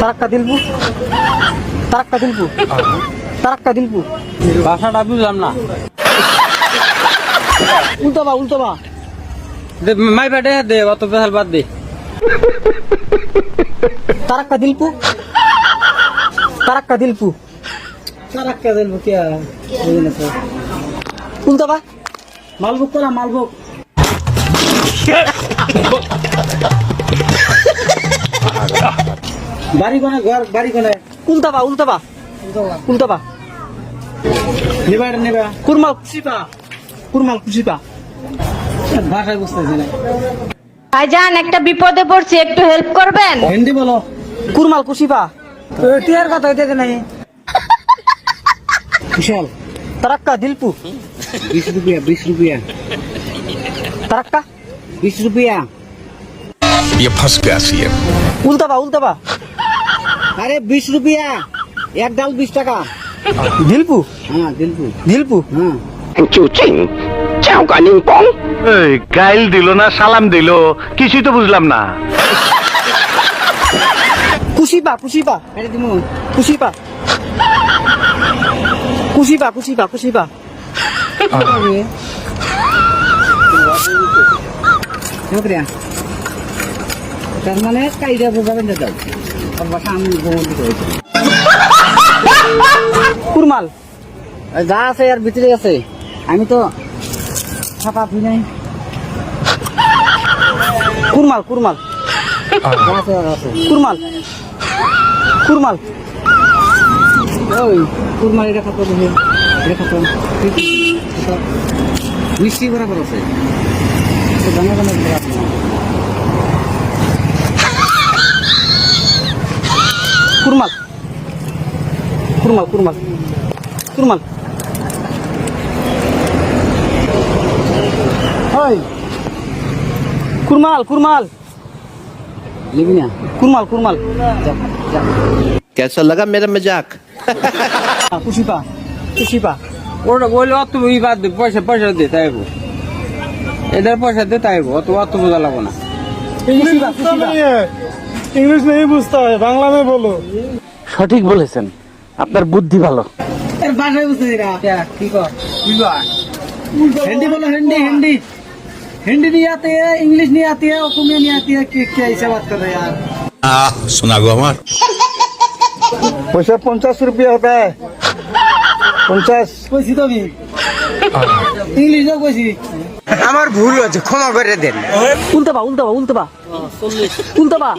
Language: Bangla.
তারাক্কা দিলপু, তারাক্কা দিলপু, তারাক্কা দিলপু। ভাষাটা বুঝলাম না। উল্টাবা উল্টাবা। মাই পেটে দে, অত বেহাল বাদ দে। তারাক্কা দিলপু, তারাক্কা দিলপু, তারাক্কা দিলপু কি উল্টাবা। মালভোগ করা মালভোগ। বাড়ি কোনে ঘর বাড়ি কোনে? উল্টাবা উল্টাবা উল্টাবা। নেবা এটা নেবা। কুরমাল কুশিপা, কুরমাল কুশিপা। ভাষায় বুঝতেছি না। ভাইজান একটা বিপদে পড়ছি, একটু হেল্প করবেন? হিন্দি বলো। কুরমাল কুশিপা। টিয়ার কথা হইতে নাই। কুশল। তারাক্কা দিলপু। 20 रुपया 20 रुपया তারাক্কা 20 रुपया। ये फंस गया सीएम। উল্টাবা উল্টাবা। अरे 20 रुपया एक डाल 20 টাকা। দিলপু, हाँ दिलपू। দিলপু। हाँ এই গাইল দিল না সালাম দিল কিছুই তো বুঝলাম না। কুশিপা কুশিপা अरे दिमु কুশিপা, কুশিপা কুশিপা কুশিপা। नौकरिया তার মানে কাইদা বুঝাবেন না দাও আর ভাষা আমি বলতে কইছি। কুরমাল যা আছে আর ভিতরে আছে আমি তো ছাপা ফি নাই। কুরমাল কুরমাল যা আছে আর আছে। কুরমাল কুরমাল। ওই কুরমা এটা কত দিবে? এটা কত? মিষ্টি বরাবর আছে তো দানা দানা বরাবর আছে। কুরমাল কুরমাল কুরমাল কুরমাল। ওই কুরমাল কুরমাল লিবি না কুরমাল কুরমাল। যা যা। कैसा लगा मेरा मजाक? কুশিপা কুশিপা। ওটা বললে অত ই বাদ দে, পয়সা পয়সা দে তাই গো। এদের পয়সা দে তাই গো, অত অত বোঝা লাগবো না। কুশিপা কুশিপা। इंग्लिश नहीं पूछता है बांग्ला में बोलो। সঠিক বলেছেন, আপনার বুদ্ধি ভালো। এর ভাষায় বুঝতে দিরা কি কর কি কর। हिंदी बोलो हिंदी हिंदी हिंदी नहीं आती है, इंग्लिश नहीं आती है, ओकुमिया नहीं आती है। क्या ऐसे बात कर रहे यार। सुना गो हमार पैसा 50 रुपया होता है 50। কইছি তো আমি ইংলিশও কইছি। আমার ভুল হচ্ছে, ক্ষমা করে দেন। উল্টাবা উল্টাবা উল্টাবা উল্টাবা।